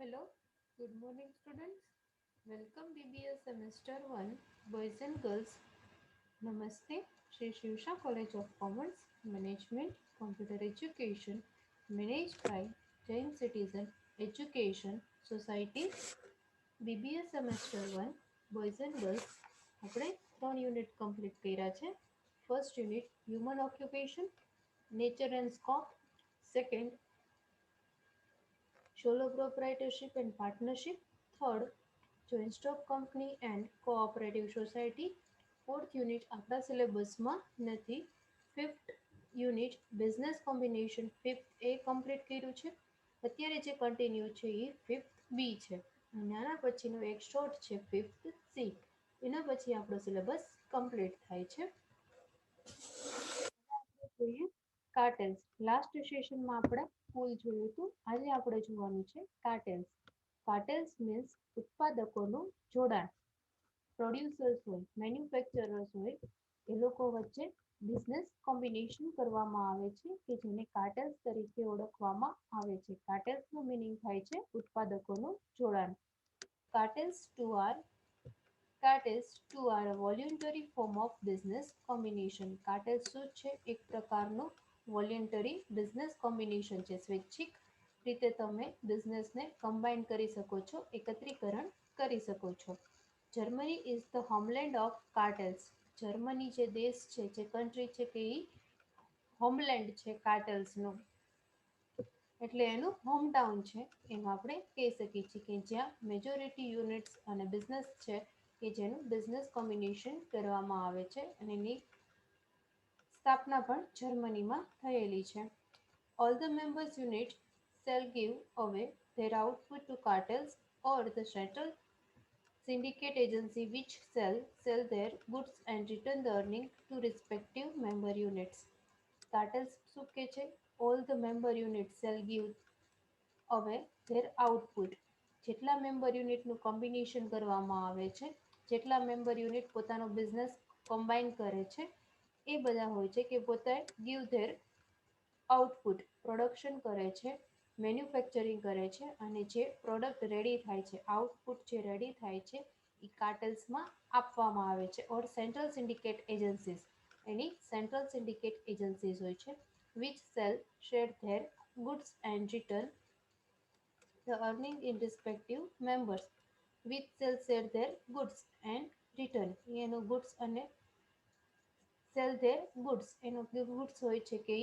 Hello, good morning students. Welcome BBA Semester 1 Boys and Girls. Namaste. Shri Shivsha College of Commerce, Management, Computer Education managed by Jain Citizen Education Society. BBA Semester 1 Boys and Girls. આપણે 3 unit complete કર્યા છે. First unit human occupation, nature and scope. Second solo proprietorship and partnership. Third, joint stock company and cooperative society. Fourth unit આપણા સિલેબસમાં નથી. Fifth unit business combination fifth એ complete કર્યું છે. અત્યારે જે કન્ટિન્યુ છે એ ફિફ્થ બી છે અને આના પછીનો એક શોર્ટ છે ફિફ્થ સી. એના પછી આપણો સિલેબસ કમ્પ્લીટ થાય છે. જોઈએ કાર્ટેલ્સ. લાસ્ટ સેશનમાં આપણે કુલ જોયું હતું. આજે આપણે જોવાનું છે કાર્ટેલ્સ. કાર્ટેલ્સ મીન્સ ઉત્પાદકોનું જોડાણ. પ્રોડ્યુસર્સ હોય, મેન્યુફેક્ચરર્સ હોય, એ લોકો વચ્ચે બિઝનેસ કોમ્બિનેશન કરવામાં આવે છે કે જેને કાર્ટેલ્સ તરીકે ઓળખવામાં આવે છે. કાર્ટેલ્સનું મિનિંગ થાય છે ઉત્પાદકોનું જોડાણ. Cartels are a voluntary form of business combination. Cartels શું છે? એક પ્રકારનું વોલ્યુન્ટરી બિઝનેસ કોમ્બિનેશન છે. સ્વૈચ્છિક રીતે તમે બિઝનેસને કમ્બાઈન કરી શકો છો, એકત્રીકરણ કરી શકો છો. Germany is the homeland of cartels. Germany જે દેશ છે, જે કન્ટ્રી છે કે એ હોમલેન્ડ છે કાર્ટેલ્સનું, એટલે એનું હોમટાઉન છે એમ આપણે કહી શકીએ છીએ કે જ્યાં મેજોરિટી યુનિટ્સ અને બિઝનેસ છે કે જેનું બિઝનેસ કોમ્બિનેશન કરવામાં આવે છે અને એની સ્થાપના પણ જર્મનીમાં થયેલી છે. All the members units shall give away their output to cartels or the central syndicate agency which shall sell their goods and return the earning to respective member units. Cartels શું કહે છે? All the member units shall give away their output. જેટલા member યુનિટનું combination કરવામાં આવે છે, જેટલા member unit પોતાનો બિઝનેસ કમ્બાઈન કરે છે, એ બધા હોય છે કે પોતે ગીવ ધેર આઉટપુટ પ્રોડક્શન કરે છે, મેન્યુફેક્ચરિંગ કરે છે અને જે પ્રોડક્ટ રેડી થાય છે, આઉટપુટ જે રેડી થાય છે એ કાર્ટેલ્સમાં આપવામાં આવે છે. ઓર સેન્ટ્રલ સિન્ડિકેટ એજન્સીસ, એની સેન્ટ્રલ સિન્ડિકેટ એજન્સીસ હોય છે which cell share there goods and return the earning in respective members which shall share their goods and return. એનો goods અને sell their goods, એનો goods હોય છે કે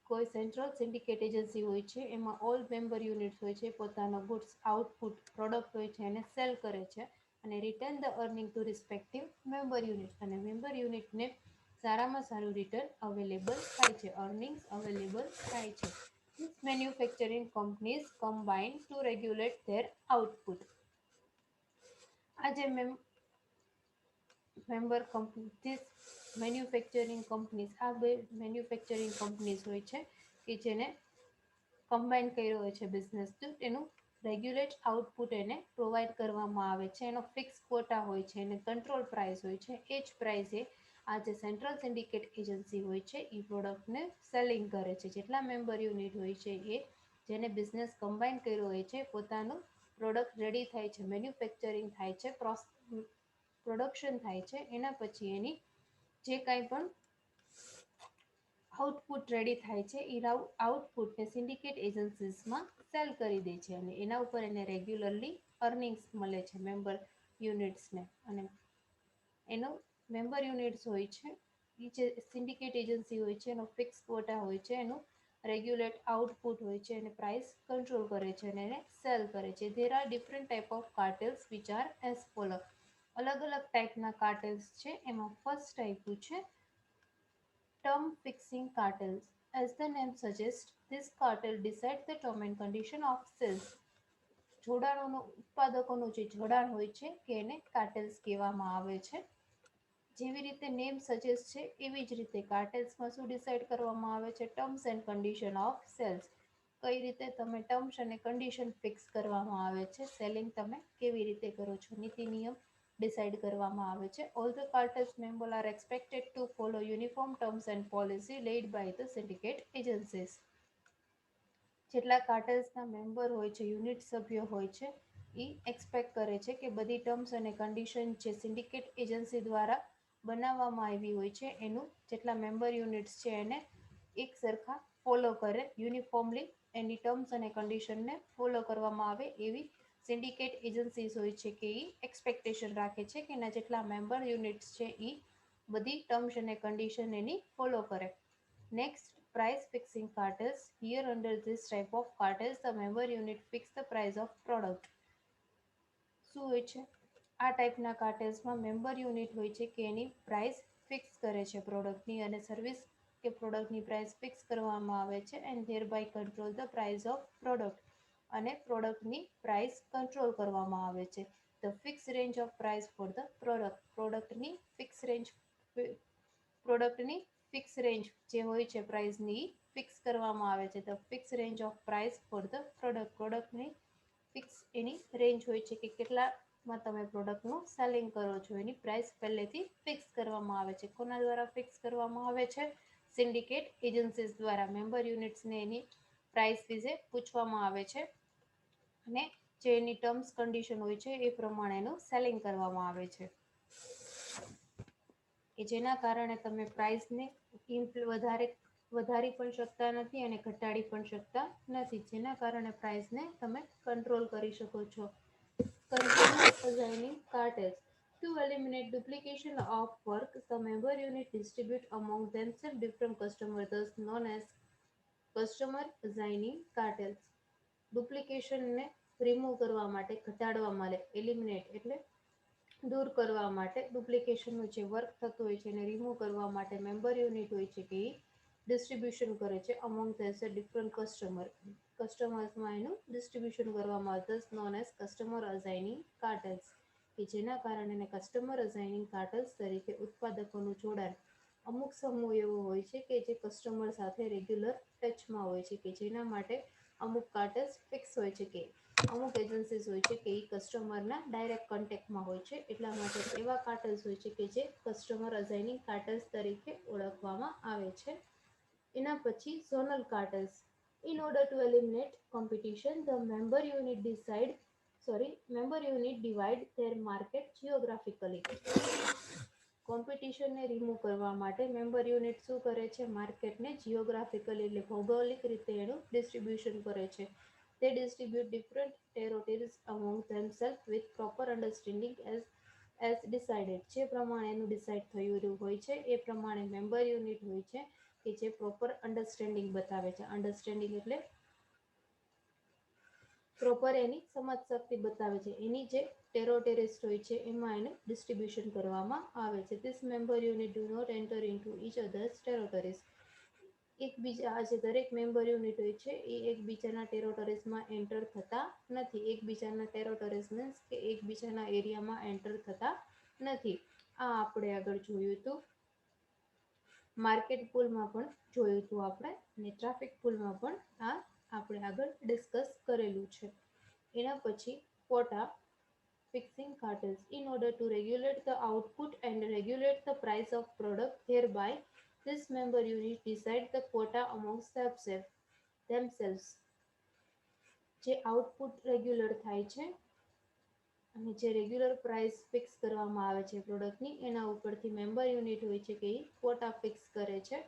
કોઈ સેન્ટ્રલ સિન્ડિકેટ એજન્સી હોય છે, એમાં ઓલ મેમ્બર યુનિટ્સ હોય છે, પોતાનો ગુડ્સ આઉટપુટ પ્રોડક્ટ હોય છે એને સેલ કરે છે અને return the earning to respective member unit, અને મેમ્બર યુનિટને સારામાં સારું રિટર્ન અવેલેબલ થાય છે, અર્નિંગ્સ અવેલેબલ થાય છે. These manufacturing companies combine to regulate their output. આ જે member company, this manufacturing companies, આ બે મેન્યુફેક્ચરિંગ કંપનીઝ હોય છે કે જેને કમ્બાઈન કર્યો હોય છે બિઝનેસ, તો એનું રેગ્યુલેટ આઉટપુટ એને પ્રોવાઈડ કરવામાં આવે છે. એનો ફિક્સ ક્વોટા હોય છે, એને કંટ્રોલ પ્રાઇસ હોય છે. એ જ પ્રાઇસે આ જે સેન્ટ્રલ સિન્ડિકેટ એજન્સી હોય છે એ પ્રોડક્ટને સેલિંગ કરે છે. જેટલા મેમ્બર યુનિટ હોય છે એ જેને બિઝનેસ કમ્બાઈન કર્યો હોય છે, પોતાનું પ્રોડક્ટ રેડી થાય છે, મેન્યુફેક્ચરિંગ થાય છે, પ્રોડક્શન થાય છે, એના પછી એની જે કાંઈ પણ આઉટપુટ રેડી થાય છે એ આઉટપુટને સિન્ડિકેટ એજન્સીસમાં સેલ કરી દે છે અને એના ઉપર એને રેગ્યુલરલી અર્નિંગ્સ મળે છે મેમ્બર યુનિટ્સને. અને એનો મેમ્બર યુનિટ્સ હોય છે એ જે સિન્ડિકેટ એજન્સી હોય છે એનો ફિક્સ ક્વોટા હોય છે, એનું રેગ્યુલેટ આઉટપુટ હોય છે, એને પ્રાઇસ કંટ્રોલ કરે છે અને એને સેલ કરે છે. There are different type of cartels which are as follow. અલગ અલગ ટાઈપના કાર્ટેલ્સ છે. એમાં ફર્સ્ટ ટાઈપનું છે term fixing cartels. As the name suggests, this cartel decides the term and condition of sales. જોડાણોનું, ઉત્પાદકોનું જે જોડાણ હોય છે કે એને કાર્ટેલ્સ કહેવામાં આવે છે. જેવી રીતે નેમ સજેસ્ટ છે એવી જ રીતે કાર્ટેલ્સમાં શું ડિસાઇડ કરવામાં આવે છે? Terms and condition of sales. કઈ રીતે તમે ટર્મ્સ અને કન્ડિશન ફિક્સ કરવામાં આવે છે, સેલિંગ તમે કેવી રીતે કરો છો, નીતિ નિયમ ડિસાઇડ કરવામાં આવે છે. All the cartels member are expected to follow uniform terms and policy led by the syndicate agencies. જેટલા કાર્ટેલ્સના મેમ્બર હોય છે, યુનિટ સભ્યો હોય છે, એ એક્સપેક્ટ કરે છે કે બધી ટર્મ્સ અને કન્ડિશન જે સિન્ડિકેટ એજન્સી દ્વારા બનાવવામાં આવી હોય છે એનું જેટલા મેમ્બર યુનિટ્સ છે એને એક સરખા ફોલો કરે, યુનિફોર્મલી એની ટર્મ્સ અને કન્ડિશનને ફોલો કરવામાં આવે એવી સિન્ડિકેટ એજન્સીઝ હોય છે કે એ એક્સપેક્ટેશન રાખે છે કે એના જેટલા મેમ્બર યુનિટ્સ છે એ બધી ટર્મ્સ અને કન્ડિશન એની ફોલો કરે. Next, price fixing cartels. Here under this type of cartels, the member unit fix the price of product. શું હોય છે આ ટાઈપના કાર્ટેલ્સમાં મેમ્બર યુનિટ હોય છે કે એની પ્રાઇસ ફિક્સ કરે છે પ્રોડક્ટની અને સર્વિસ કે પ્રોડક્ટની પ્રાઇસ ફિક્સ કરવામાં આવે છે and thereby control the price of product અને પ્રોડક્ટની પ્રાઇસ કંટ્રોલ કરવામાં આવે છે. The fix range of price for the પ્રોડક્ટની ફિક્સ રેન્જ પ્રોડક્ટની ફિક્સ રેન્જ જે હોય છે પ્રાઇસની ફિક્સ કરવામાં આવે છે. The fix range of price for the પ્રોડક્ટની ફિક્સ એની રેન્જ હોય છે કે કેટલામાં તમે પ્રોડક્ટનું સેલિંગ કરો છો એની પ્રાઇસ પહેલેથી ફિક્સ કરવામાં આવે છે. કોના દ્વારા ફિક્સ કરવામાં આવે છે? સિન્ડિકેટ એજન્સીસ દ્વારા. મેમ્બર યુનિટ્સને એની પ્રાઇસ વિશે પૂછવામાં આવે છે અને જે એની ટર્મ્સ કન્ડિશન હોય છે એ પ્રમાણેનું સેલિંગ કરવામાં આવે છે કે જેના કારણે તમે પ્રાઇસને વધારી પણ શકતા નથી અને ઘટાડી પણ શકતા નથી, જેના કારણે પ્રાઇસને તમે કંટ્રોલ કરી શકો છો. Consumer assigning cartels. To eliminate duplication of work, the member unit distribute among themselves different customers, thus known as customer assigning cartels. ડુપ્લિકેશનને રિમૂવ કરવા માટે, ઘટાડવા માટે, એલિમિનેટ એટલે દૂર કરવા માટે, ડુપ્લિકેશનનું જે વર્ક થતું હોય છે એને રિમૂવ કરવા માટે મેમ્બર યુનિટ હોય છે કે એ ડિસ્ટ્રીબ્યુશન કરે છે અમોંગ ધેર ડિફરન્ટ કસ્ટમર્સમાં એનું ડિસ્ટ્રીબ્યુશન કરવામાં આવે છે, નોન એઝ કસ્ટમર અસાઇનિંગ કાર્ટેલ્સ, કે જેના કારણે એને કસ્ટમર અસાઇનિંગ કાર્ટેલ્સ તરીકે ઉત્પાદકોનું જોડાણ અમુક સમૂહ એવો હોય છે કે જે કસ્ટમર સાથે રેગ્યુલર ટચમાં હોય છે કે જેના માટે અમુક કાર્ટેલ્સ ફિક્સ હોય છે કે અમુક એજન્સીસ હોય છે કે એ કસ્ટમરના ડાયરેક્ટ કોન્ટેક્ટમાં હોય છે, એટલા માટે એવા કાર્ટેલ્સ હોય છે કે જે કસ્ટમર અસાઇનિંગ કાર્ટેલ્સ તરીકે ઓળખવામાં આવે છે. એના પછી zonal કાર્ટેલ્સ. In order to eliminate competition, the member unit divide their market geographically. કોમ્પિટિશનને રિમૂવ કરવા માટે મેમ્બર યુનિટ શું કરે છે? માર્કેટને જિયોગ્રાફિકલી એટલે ભૌગોલિક રીતે એનું ડિસ્ટ્રીબ્યુશન કરે છે. They distribute different territories among themselves with proper understanding as decided. જે પ્રમાણે એનું ડિસાઇડ થયેલું હોય છે એ પ્રમાણે મેમ્બર યુનિટ હોય છે કે જે પ્રોપર અન્ડરસ્ટેન્ડિંગ બતાવે છે. અન્ડરસ્ટેન્ડિંગ એટલે પ્રોપર એની સમજ શક્તિ બતાવે છે. એની જે ટેરોટેરિસ્ટ હોય છે એમાં એને ડિસ્ટ્રીબ્યુશન કરવામાં આવે છે. This member unit do not enter into each other's territories. એકબીજા આજે દરેક મેમ્બર યુનિટ હોય છે એ એકબીજાના ટેરોટરીઝમાં એન્ટર થતા નથી. એકબીજાના ટેરોટરીઝ મીન્સ કે એકબીજાના એરિયામાં એન્ટર થતા નથી. આ આપણે આગળ જોયું હતું, માર્કેટ પુલમાં પણ જોયું હતું આપણે, અને ટ્રાફિક પુલમાં પણ આ આપણે આગળ ડિસ્કસ કરેલું છે. એના પછી quota fixing cartels. In order to regulate the output and regulate the price of product, thereby this member unit decide the quota amongst themselves. જે આઉટપુટ રેગ્યુલર થાય છે અને જે રેગ્યુલર પ્રાઇસ ફિક્સ કરવામાં આવે છે પ્રોડક્ટની, એના ઉપરથી મેમ્બર યુનિટ હોય છે કે એ ક્વોટા ફિક્સ કરે છે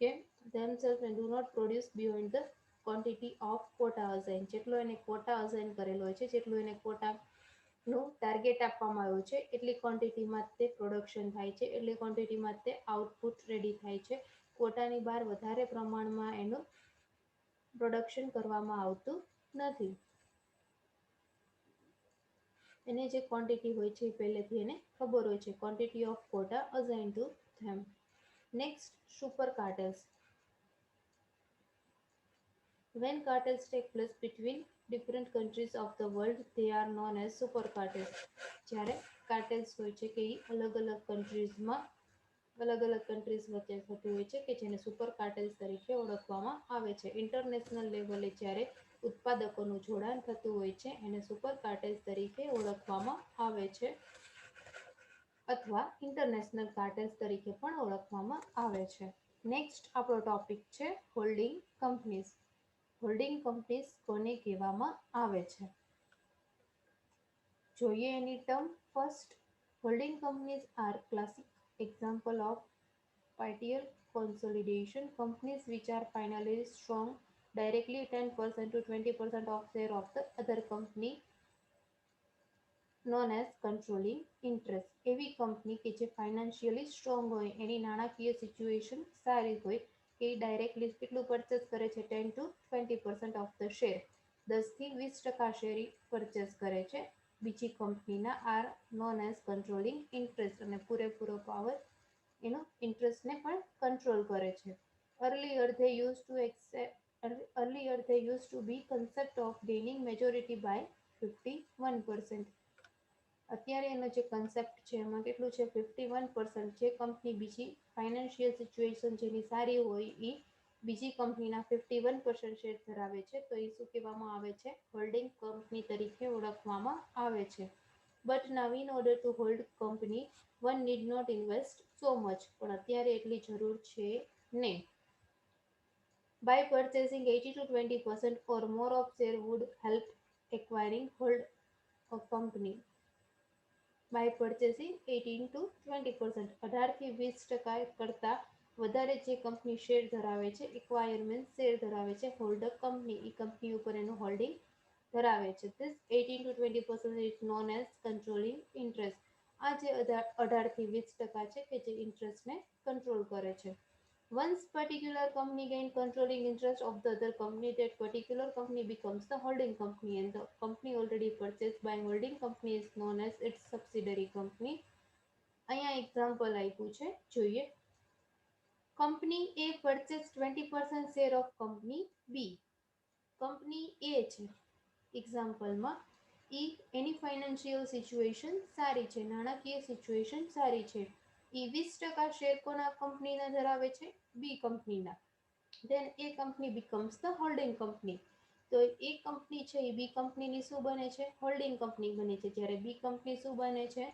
કે themselves and do not produce beyond the quantity of quota assigned. જેટલો એને ક્વોટા અસાઇન કરેલો હોય છે, જેટલું એને ક્વોટાનું ટાર્ગેટ આપવામાં આવ્યું છે એટલી ક્વોન્ટિટીમાં તે પ્રોડક્શન થાય છે, એટલી ક્વોન્ટિટીમાં તે આઉટપુટ રેડી થાય છે. ક્વોટાની બહાર વધારે પ્રમાણમાં એનું પ્રોડક્શન કરવામાં આવતું નથી. એને જે ક્વોન્ટિટી હોય છે એ પહેલેથી એને ખબર હોય છે. Quantity of quota assign to them. Next, super cartels. When cartels take place between different countries of the world, they are known as super cartels. જ્યારે કાર્ટેલ્સ હોય છે કે એ અલગ અલગ કન્ટ્રીઝમાં અલગ અલગ કન્ટ્રીઝ વચ્ચે થતું હોય છે કે જેને સુપર કાર્ટેલ્સ તરીકે ઓળખવામાં આવે છે. ઇન્ટરનેશનલ લેવલે જ્યારે ઉત્પાદકોનું જોડાણ થતું હોય છે એને સુપર કાર્ટેલ્સ તરીકે ઓળખવામાં આવે છે અથવા ઇન્ટરનેશનલ કાર્ટેલ્સ તરીકે પણ ઓળખવામાં આવે છે. નેક્સ્ટ આપણો ટોપિક છે હોલ્ડિંગ કંપનીઝ. હોલ્ડિંગ કંપનીઝ કોને કહેવામાં આવે છે? જોઈએ એની term. First, holding companies are classic example of partial consolidation companies which are finally strong directly 10% to 20% of share of the other company known as controlling interest. એવી company કે જે financially strong હોય, એની નાણાકીય સિચ્યુએશન સારી હોય, કે directly કેટલું purchase કરે છે? 10 to 20% ઓફ ધ શેર, 10 થી 20% શેર પરચેસ કરે છે બીજી કંપનીના. Are known as controlling interest, અને પૂરેપૂરો પાવર એનો ઇન્ટરેસ્ટને પણ કંટ્રોલ કરે છે. Earlier they used to earlier they used to be concept of gaining majority by 51%. અત્યારે એનો જે કન્સેપ્ટ છે એમાં કેટલું છે? 51%. જે કંપની બીજી ફાઇનાન્શિયલ સિચ્યુએશન જેની સારી હોય એ બીજી કંપનીના 51% શેર ધરાવે છે, તો એ શું કહેવામાં આવે છે? હોલ્ડિંગ કંપની તરીકે ઓળખવામાં આવે છે. But now in order to hold company one need not invest so much. પણ અત્યારે એટલી જરૂર છે નહીં. By purchasing 80 to 20% or more of share would help acquiring hold a company. By purchasing 18 to 20%, 18 થી 20% કરતાં વધારે જે કંપની શેર ધરાવે છે, એક્વાયર મીન્સ શેર ધરાવે છે, હોલ્ડ અ કંપની એ કંપની ઉપર એનું હોલ્ડિંગ ધરાવે છે. This 18 to 20% is known as controlling interest. આ જે 18 થી 20% છે કે જે ઇન્ટરેસ્ટને કંટ્રોલ કરે છે. Once particular company gain controlling interest of the other company, that particular company becomes the holding company, and the company already purchased by holding company is known as its subsidiary company. અહીંયા example આપ્યું છે, જોઈએ. Company A purchased 20% share of company B. Company A છે એક્ઝામ્પલમાં, એની financial situation સારી છે, નાણાકીય situation સારી છે. એ 20% શેર કોના કંપનીના ધરાવે છે? બી કંપનીના. Then a company becomes the holding company. તો એ કંપની છે એ બી કંપનીની શું બને છે? હોલ્ડિંગ કંપની બને છે. જ્યારે બી કંપની શું બને છે?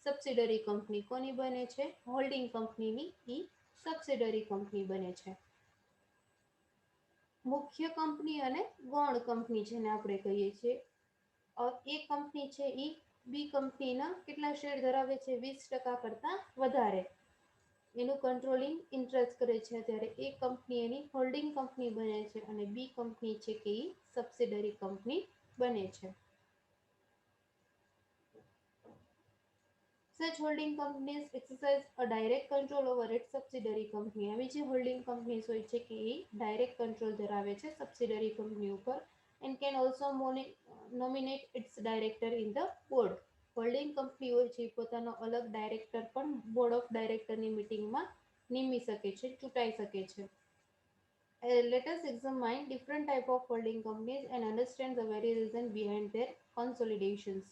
Subsidiary company. કોની બને છે? હોલ્ડિંગ કંપનીની. એ સબસિડરી કંપની બને છે. મુખ્ય કંપની અને ગૌણ કંપની જેને આપણે કહીએ છીએ. એ કંપની છે એ બી કંપનીના કેટલા શેર ધરાવે છે? 20% કરતાં વધારે. એનું કંટ્રોલિંગ ઇન્ટરેસ્ટ કરે છે, ત્યારે એ કંપની એની હોલ્ડિંગ કંપની બને છે, અને બી કંપની છે કે એ સબસિડરી કંપની બને છે. Such holding companies exercise a direct control over its subsidiary company. આવી જે હોલ્ડિંગ કંપનીઝ હોય છે કે એ ડાયરેક્ટ કંટ્રોલ ધરાવે છે સબસિડરી કંપની ઉપર, and can also nominate its director in the board. Holding company હોય છે એ પોતાનો અલગ ડાયરેક્ટર પણ બોર્ડ ઓફ ડાયરેક્ટરની મિટિંગમાં નિમી શકે છે, ચૂંટાઈ શકે છે. Let us examine different type of holding companies and understand the very reason behind their consolidations.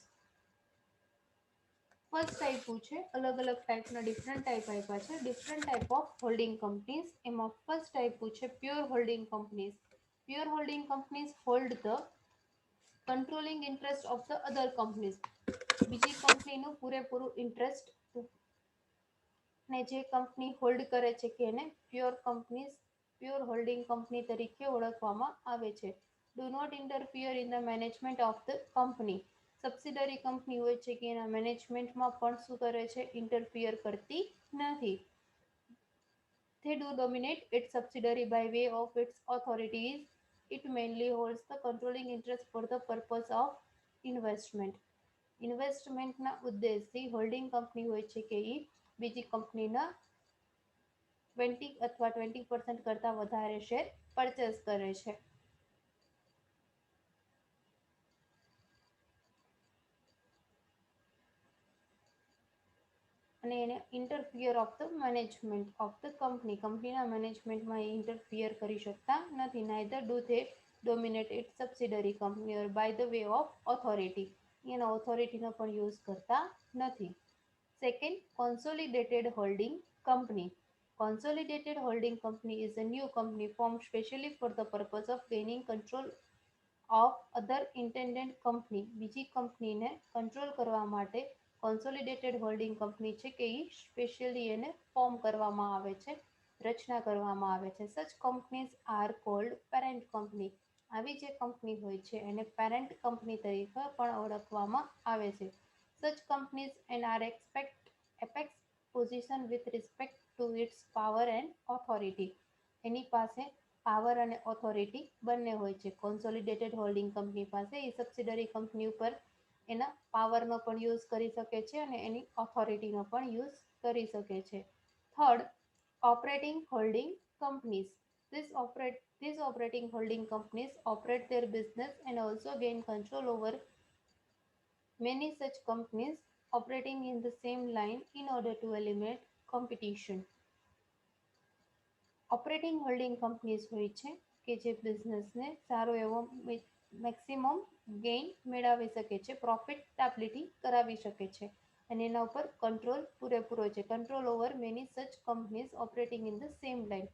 First આપ્યું છે, અલગ અલગ ટાઈપના ડિફરન્ટ ટાઈપ આપ્યા છે, different type of holding companies. એમાં ફર્સ્ટ આપ્યું છે pure holding companies. Pure holding companies hold the controlling interest of the other companies. બીજી કંપનીનું પૂરેપૂરું ઇન્ટરેસ્ટ ને જે કંપની હોલ્ડ કરે છે કે એને pure companies, pure holding company તરીકે ઓળખવામાં આવે છે. Do not interfere in the management of the company. Subsidiary company હોય છે કે એના મેનેજમેન્ટમાં પણ શું કરે છે? ઇન્ટરફિયર કરતી નથી. They do dominate its subsidiary by way of its authorities. It mainly holds the controlling interest for the purpose of investment. ઇન્વેસ્ટમેન્ટના ઉદ્દેશથી હોલ્ડિંગ કંપની હોય છે કે એ બીજી કંપનીના 20 અથવા 20% કરતાં વધારે શેર પરચેસ કરે છે. અને એને interfere of the management of the company, કંપનીના મેનેજમેન્ટમાં એ ઇન્ટરફિયર કરી શકતા નથી. Neither do they dominate it subsidiary company or by the way of authority. એના ઓથોરિટીનો પણ યુઝ કરતા નથી. Second, consolidated holding company. Consolidated holding company is a new company formed specially for the purpose of gaining control of other intended company. બીજી કંપનીને control કરવા માટે consolidated holding company છે કે એ સ્પેશિયલી એને ફોર્મ કરવામાં આવે છે, રચના કરવામાં આવે છે. Such companies are called parent company. આવી જે કંપની હોય છે એને પેરેન્ટ કંપની તરીકે પણ ઓળખવામાં આવે છે. Such companies and are apex position with respect to its power and authority. એની પાસે પાવર અને ઓથોરિટી બંને હોય છે. કોન્સોલિડેટેડ હોલ્ડિંગ કંપની પાસે એ સબસિડરી કંપની ઉપર એના પાવરનો પણ યુઝ કરી શકે છે અને એની ઓથોરિટીનો પણ યુઝ કરી શકે છે. Third, operating holding companies. These operating holding companies operate their business and also gain control over many such companies operating in the same line in order to eliminate competition. Operating holding companies હોય છે કે જે બિઝનેસને સારો એવો maximum gain મેળવી શકે છે, profitability કરાવી શકે છે અને એના ઉપર કંટ્રોલ પૂરેપૂરો છે. Control over many such companies operating in the same line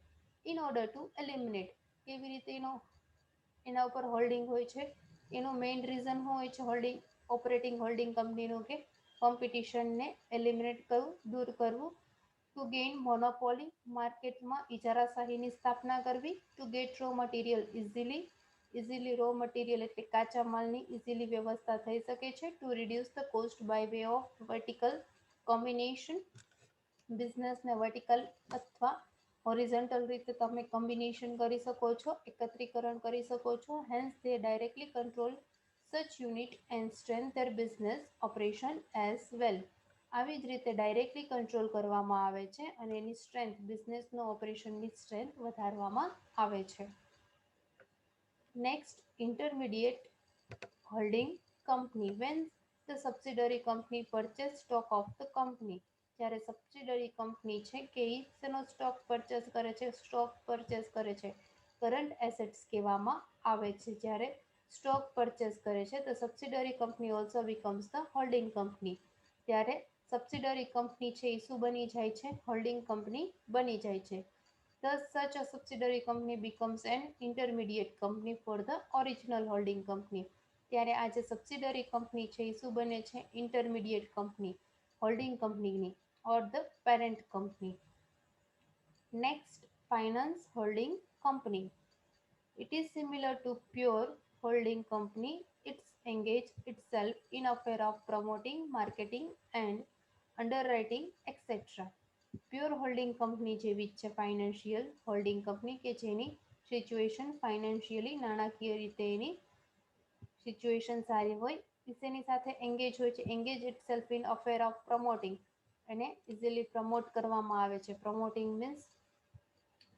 in order to eliminate. કેવી રીતે એના ઉપર હોલ્ડિંગ હોય છે, એનું મેઇન રીઝન શું હોય છે ઓપરેટિંગ હોલ્ડિંગ કંપનીનું કે કોમ્પિટિશનને એલિમિનેટ કરવું, દૂર કરવું. ટુ ગેઇન મોનોપોલી, માર્કેટમાં ઇજારાશાહીની સ્થાપના કરવી. To get raw material easily raw material એટલે કાચા માલની ઇઝીલી વ્યવસ્થા થઈ શકે છે. To reduce the cost by way of vertical combination, બિઝનેસને વર્ટિકલ અથવા હોરિઝોન્ટલ રીતે તમે કોમ્બિનેશન કરી શકો છો, એકત્રીકરણ કરી શકો છો. Hence they directly control such unit and strengthen their business operation as well. આવી જ રીતે ડાયરેક્ટલી કંટ્રોલ કરવામાં આવે છે અને એની સ્ટ્રેન્થ, બિઝનેસનો ઓપરેશનની સ્ટ્રેન્થ વધારવામાં આવે છે. Next, intermediate holding company. When the subsidiary company purchase stock of the company. જ્યારે સબસિડરી કંપની છે કે એ શેનો સ્ટોક પરચેસ કરે છે? સ્ટોક પરચેસ કરે છે. કરંટ એસેટ્સ કહેવામાં આવે છે. જ્યારે સ્ટોક પરચેસ કરે છે તો subsidiary company also becomes the holding company. ત્યારે સબસિડરી કંપની છે એ શું બની જાય છે? હોલ્ડિંગ કંપની બની જાય છે. Thus, such a subsidiary company becomes an intermediate company for the original holding company. ત્યારે આ જે સબસિડરી કંપની છે એ શું બને છે? ઇન્ટરમીડિયેટ કંપની હોલ્ડિંગ કંપનીની or the parent company. Next, finance holding company. It is similar to pure holding company. It's engage itself in affair of promoting, marketing and underwriting etc. Pure holding company જેવી જ છે financial holding company કે જેની situation financially નાણાકીય રીતે એની situation સારી હોય, તેની સાથે એંગેજ હોય છે. Engage it self in affair of promoting, એને ઇઝીલી પ્રમોટ કરવામાં આવે છે. પ્રમોટિંગ મીન્સ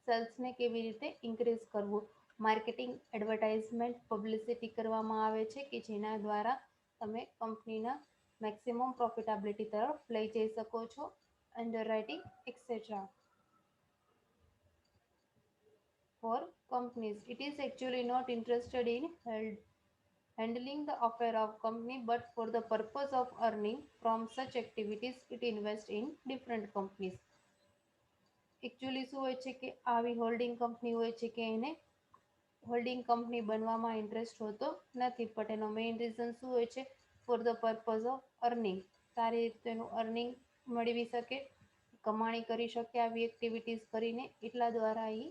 સેલ્સને કેવી રીતે ઇન્ક્રીઝ કરવું, માર્કેટિંગ, એડવર્ટાઇઝમેન્ટ, પબ્લિસિટી કરવામાં આવે છે કે જેના દ્વારા તમે કંપનીના મેક્સિમમ પ્રોફિટેબિલિટી તરફ લઈ જઈ શકો છો. અંડરરાઇટિંગ et cetera. For companies, it is actually not interested in handling the affair of company, but for the purpose of earning from such activities, it invests in different companies. Actually શું હોય છે કે આવી હોલ્ડિંગ કંપની હોય છે કે એને holding company બનવામાં ઇન્ટરેસ્ટ હોતો નથી, બટ એનો મેઇન રીઝન શું હોય છે? For the purpose of earning. સારી રીતે એનું અર્નિંગ મેળવી શકે, કમાણી કરી શકે આવી એક્ટિવિટીઝ કરીને. એટલા દ્વારા એ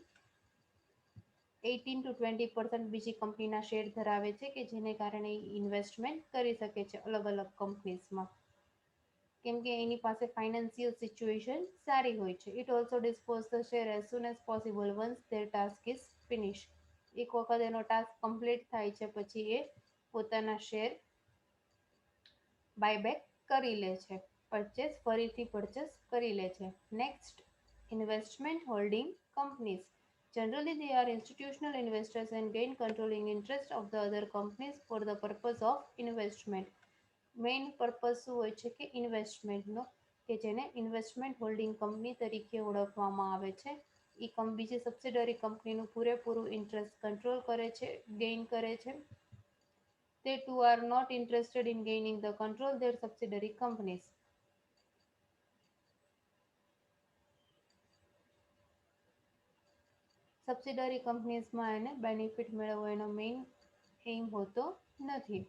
18 to 20% બીજી કંપનીના શેર ધરાવે છે કે જેને કારણે ઇન્વેસ્ટમેન્ટ કરી શકે છે અલગ અલગ કંપનીઝમાં, કેમ કે એની પાસે ફાઇનાન્શિયલ સિચ્યુએશન સારી હોય છે. It also dispose the share as soon as possible once there task is finish. એક વખત એનો ટાસ્ક કમ્પ્લીટ થાય છે પછી એ પોતાના શેર બાયબેક કરી લે છે, ફરીથી પરચેસ કરી લે છે. Next, investment holding companies. Generally, they are institutional investors and gain controlling interest of the other companies for the purpose of investment. Main purpose શું હોય છે કે ઇન્વેસ્ટમેન્ટનો, કે જેને ઇન્વેસ્ટમેન્ટ હોલ્ડિંગ કંપની તરીકે ઓળખવામાં આવે છે. એ બીજી સબસિડરી કંપનીનું પૂરેપૂરું ઇન્ટરેસ્ટ કંટ્રોલ કરે છે, ગેઇન કરે છે. They too are not interested in gaining the control their subsidiary companies. Subsidiary કંપનીઝમાં એને બેનિફિટ મેળવવો એનો મેઇન એમ હોતો નથી.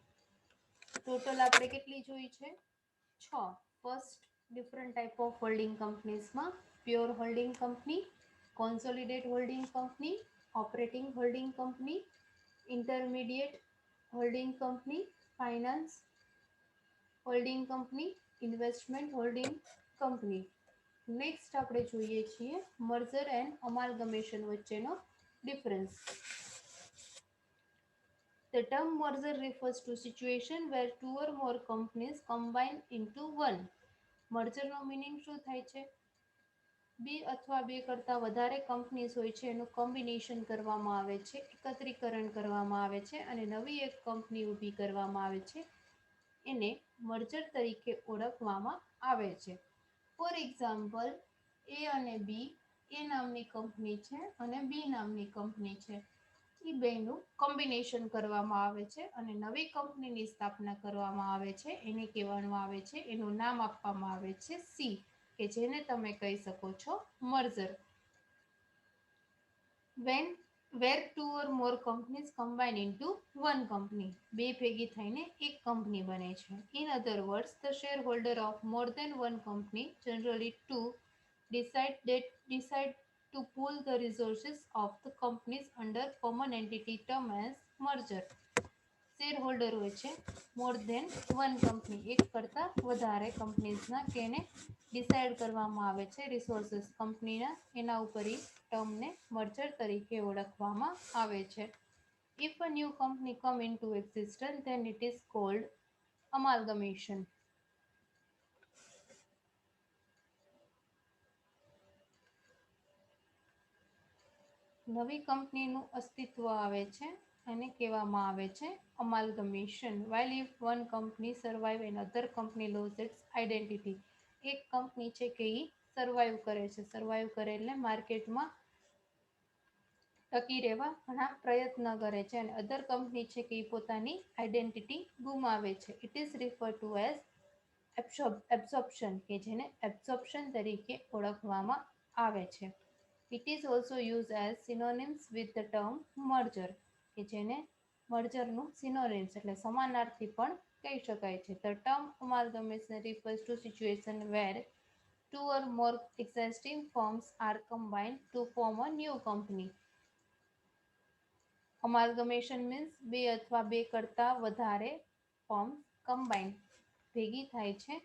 ટોટલ આપણે કેટલી જોઈ છે? 6. First, different type of holding કંપનીઝમાં pure holding company, consolidate holding company, operating holding company, intermediate holding company, finance holding company, investment holding company. Next આપણે જોઈએ છીએ મર્જર એન્ડ અમાલગમેશન વચ્ચેનો difference. The term merger refers to situation where two or more companies combine into one. મર્જરનો meaning શું થાય છે? બે અથવા બે કરતાં વધારે કંપનીઝ હોય છે એનું કોમ્બિનેશન કરવામાં આવે છે, એકત્રીકરણ કરવામાં આવે છે અને નવી એક કંપની ઊભી કરવામાં આવે છે. એને મર્જર તરીકે ઓળખવામાં આવે છે. ફોર એક્ઝામ્પલ, એ અને બી, એ નામની કંપની છે અને બી નામની કંપની છે. એ બેનું કોમ્બિનેશન કરવામાં આવે છે અને નવી કંપનીની સ્થાપના કરવામાં આવે છે. એને કહેવામાં આવે છે, એનું નામ આપવામાં આવે છે સી, કે જેને તમે કહી શકો છો merger. When where two or more companies combine into one company, બે ભેગી થઈને એક કંપની બને છે. In other words, the shareholder of more than one company, generally two, decide to pool the resources of the companies under common entity term as merger. Share holder હોય છે મોર than one company, એક કરતાં વધારે કંપનીઝના, કે એને decide કરવામાં આવે છે રિસોર્સિસ કંપનીના, એના ઉપર એ ટર્મને મર્જર તરીકે ઓળખવામાં આવે છે. If a new company come into existence, then it is called amalgamation. નવી કંપનીનું અસ્તિત્વ આવે છે એને કહેવામાં આવે છે અમાલગમેશન. While if one company survive and other company lose its identity, એક કંપની છે કે એ સર્વાઈવ કરે છે, સર્વાઈવ કરે એટલે માર્કેટમાં ટકી રહેવા ઘણા પ્રયત્ન કરે છે અને અધર કંપની છે કે એ પોતાની આઈડેન્ટિટી ગુમાવે છે. It is refer to as absorption, કે જેને એબ્સોર્પ્શન તરીકે ઓળખવામાં આવે છે. It is also used as synonyms with the term merger, કે જેને મર્જરનું સિનોનિમ્સ એટલે સમાનાર્થી પણ કહી શકાય છે. The term amalgamation refers to situation where two or more existing firms are combined to form a new company. Amalgamation means બે અથવા બે કરતાં વધારે ફર્મ કમ્બાઇન ભેગી થાય છે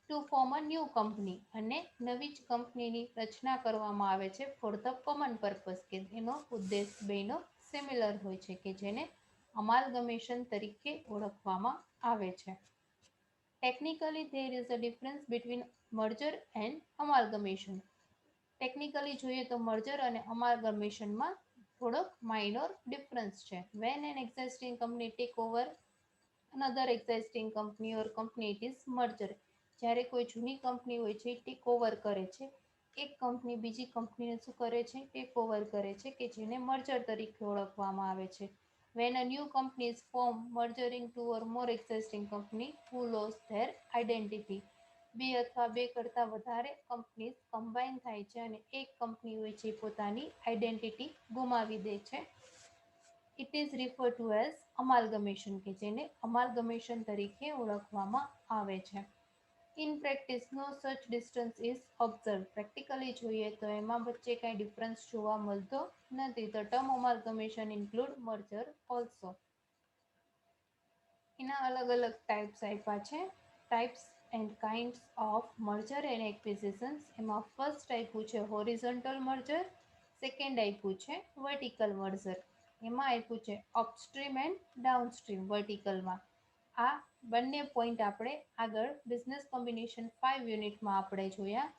to form a new company, અને નવી જ કંપનીની રચના કરવામાં આવે છે ફોર ધ કોમન પર્પઝ, કે એનો ઉદ્દેશ બેનો સિમિલર હોય છે, કે જેને અમાલગમેશન તરીકે ઓળખવામાં આવે છે. Technically there is a difference between merger and amalgamation. Technically જોઈએ તો મર્જર અને અમાલગમેશનમાં થોડોક માઇનોર ડિફરન્સ છે. When an existing company take over another existing company or company, it is merger. જ્યારે કોઈ જૂની કંપની હોય છે ટેક ઓવર કરે છે, એક કંપની બીજી કંપનીને શું કરે છે, ટેક ઓવર કરે છે, કે જેને મર્જર તરીકે ઓળખવામાં આવે છે. When a new company is formed, merging two or more existing company who lost their identity. બે અથવા બે કરતાં વધારે કંપનીઝ કમ્બાઈન થાય છે અને એક કંપની હોય છે પોતાની આઈડેન્ટિટી ગુમાવી દે છે. It is refer to as amalgamation, કે જેને અમાલગમેશન તરીકે ઓળખવામાં આવે છે. ઇન પ્રેક્ટિસ નો સચ ડિસ્ટન્સ ઇઝ ઓબ્ઝર્વ. પ્રેક્ટિકલી જોઈએ તો એમાં વચ્ચે કાંઈ ડિફરન્સ જોવા મળતો નથી. The term amalgamation include merger also. એના અલગ અલગ ટાઈપ્સ આપ્યા છે. Types and kinds of merger and acquisitions. એમાં ફર્સ્ટ આપ્યું છે હોરિઝોન્ટલ મર્જર, સેકન્ડ આપ્યું છે વર્ટિકલ મર્જર. એમાં આપ્યું છે અપસ્ટ્રીમ એન્ડ ડાઉનસ્ટ્રીમ વર્ટિકલમાં. આ બંને પોઈન્ટ આપણે આગળ બિઝનેસ કોમ્બિનેશન 5 યુનિટમાં આપણે જોયા.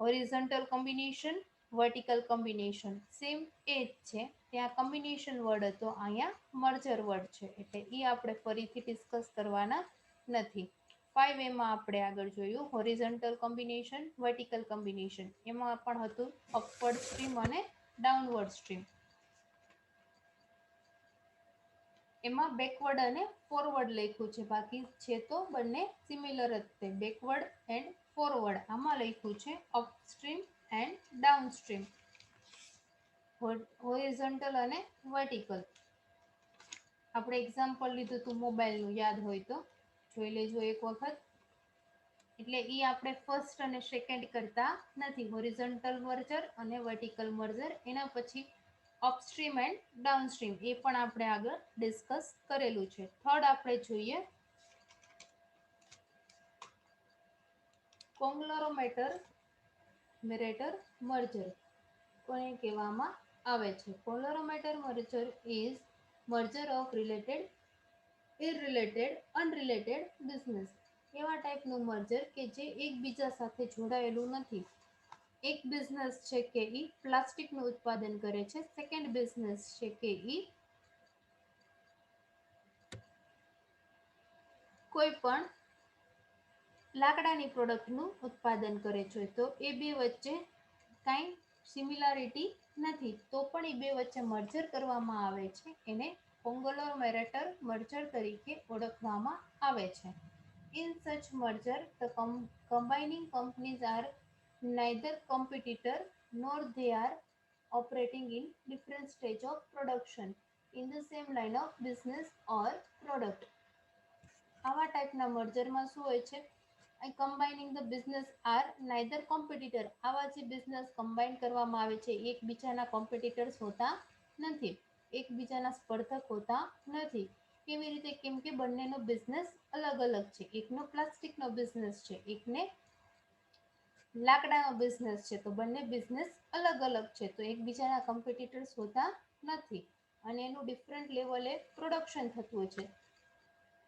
Horizontal combination, vertical combination same એ જ છે. ત્યાં કોમ્બિનેશન વર્ડ હતો, અહીંયા મર્જર વર્ડ છે, એટલે એ આપણે ફરીથી ડિસ્કસ કરવાના નથી. 5 એમાં આપણે આગળ જોયું હોરિઝોન્ટલ કોમ્બિનેશન, વર્ટિકલ કોમ્બિનેશન. એમાં પણ હતું અપવર્ડ સ્ટ્રીમ અને ડાઉનવર્ડ સ્ટ્રીમ. એમાં બેકવર્ડ અને ફોરવર્ડ લખ્યું છે, બાકી છે તો બંને સિમિલર જ છે, બેકવર્ડ એન્ડ ફોરવર્ડ. આમાં લખ્યું છે અપસ્ટ્રીમ એન્ડ ડાઉનસ્ટ્રીમ, હોરિઝોન્ટલ અને વર્ટિકલ. આપણે એક્ઝામ્પલ લીધું હતું મોબાઈલનું, યાદ હોય તો જોઈ લેજો એક વખત. એટલે એ આપણે ફર્સ્ટ અને સેકન્ડ કરતા નથી, હોરિઝોન્ટલ મર્જર અને વર્ટિકલ મર્જર. એના પછી અપસ્ટ્રીમ એન્ડ ડાઉનસ્ટ્રીમ એ પણ આપણે આગળ ડિસ્કસ કરેલું છે. થર્ડ આપણે જોઈએ કોંગ્લોમેરેટર મર્જર કોને કહેવામાં આવે છે. Conglomerator merger is merger of unrelated business. એવા ટાઈપનું મર્જર કે જે એકબીજા સાથે જોડાયેલું નથી. એક બિઝનેસ છે કે ઈ પ્લાસ્ટિકનું ઉત્પાદન કરે છે, સેકન્ડ બિઝનેસ છે કે ઈ કોઈ પણ લાકડાની પ્રોડક્ટનું ઉત્પાદન કરે છે. તો એ બે વચ્ચે કાંઈ સિમિલારિટી નથી, તો પણ એ બે વચ્ચે મર્જર કરવામાં આવે છે. એને કોંગ્લોમેરેટર મર્જર તરીકે ઓળખવામાં આવે છે. In such merger, the combining companies are neither competitor nor they are operating in different stage of production in the same line of business or product. આવા ટાઈપના મર્જરમાં શું હોય છે, combining the business are neither competitor. આવા જે business combine કરવામાં આવે છે એકબીજાના કોમ્પિટિટર્સ હોતા નથી, એકબીજાના સ્પર્ધક હોતા નથી. કેવી રીતે? કેમ કે બંનેનો બિઝનેસ અલગ અલગ છે. એકનો પ્લાસ્ટિકનો બિઝનેસ છે, એકને લાકડાનો બિઝનેસ છે, તો બંને બિઝનેસ અલગ અલગ છે, તો એકબીજાના કોમ્પિટિટર્સ હોતા નથી અને એનું ડિફરન્ટ લેવલે પ્રોડક્શન થતું હોય છે.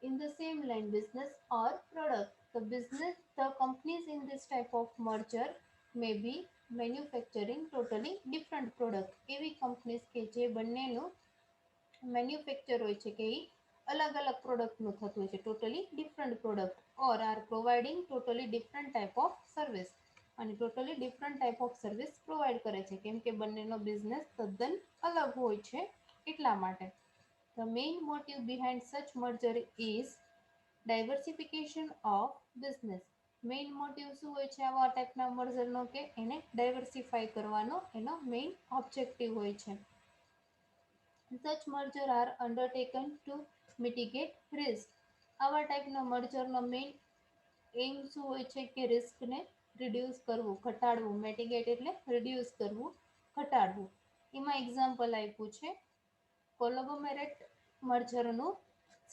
In the same line business or product, the companies in this type of merger may be manufacturing totally different product. એવી કંપનીઝ કે જે બંનેનું મેન્યુફેક્ચર હોય છે કે એ અલગ અલગ પ્રોડક્ટનું થતું હોય છે, totally different product, or are providing totally different type of service, અને totally different type of service provide કરે છે, કેમ કે બંનેનો બિઝનેસ તદ્દન અલગ હોય છે એટલા માટે. The main motive behind such merger is diversification of business. Main motive શું હોય છે આવા ટાઈપના મર્જરનો? કે એને ડાયવર્સિફાઈ કરવાનો એનો મેઇન ઓબ્જેક્ટિવ હોય છે. Such merger are undertaken to mitigate risk. આવા ટાઈપના મર્જરનો મેઇન એમ શું હોય છે? કે રિસ્કને રિડ્યુસ કરવું, ઘટાડવું. મિટિગેટ એટલે રિડ્યુસ કરવું, ઘટાડવું. એમાં એક્ઝામ્પલ આપ્યું છે કોંગ્લોમેરેટ મર્જરનું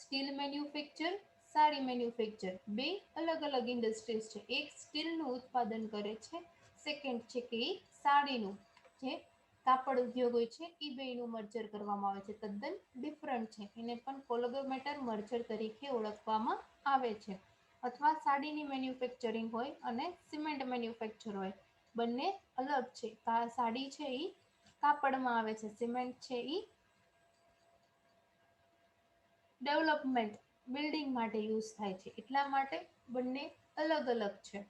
સ્ટીલ મેન્યુફેક્ચર, સાડી મેન્યુફેક્ચર. બે અલગ અલગ ઇન્ડસ્ટ્રીઝ છે. એક સ્ટીલનું ઉત્પાદન કરે છે, સેકન્ડ છે કે એ સાડીનું જે કાપડ ઉદ્યોગ હોય છે એ બેનું મર્જર કરવામાં આવે છે, તદ્દન ડિફરન્ટ છે. એને પણ કોંગ્લોમેરેટર મર્જર તરીકે ઓળખવામાં આવે છે. અથવા સાડીની મેન્યુફેક્ચરિંગ હોય અને સિમેન્ટ મેન્યુફેક્ચર હોય, બંને અલગ છે. સાડી છે એ કાપડમાં આવે છે, સિમેન્ટ છે એ ડેવલપમેન્ટ બિલ્ડિંગ માટે યુઝ થાય છે, એટલા માટે બંને અલગ અલગ છે.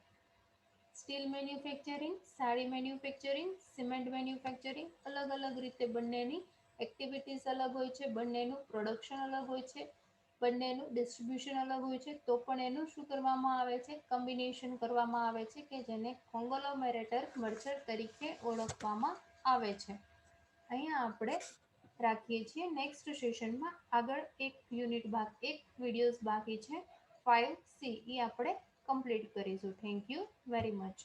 Steel manufacturing, sari manufacturing, cement manufacturing, અલગ અલગ રીતે બંનેની એક્ટિવિટીઝ અલગ હોય છે, બંનેનું પ્રોડક્શન અલગ હોય છે, બંનેનું ડિસ્ટ્રીબ્યુશન અલગ હોય છે, તો પણ એનું શું કરવામાં આવે છે? કોમ્બિનેશન કરવામાં આવે છે, કે જેને કોંગ્લોમેરેટર મર્જર તરીકે ઓળખવામાં આવે છે. અહીંયા આપણે રાખીએ છીએ. નેક્સ્ટ સેશનમાં આગળ એક વિડીયોઝ બાકી છે 5C, એ આપણે કમ્પ્લીટ કરીશું. Thank you very much.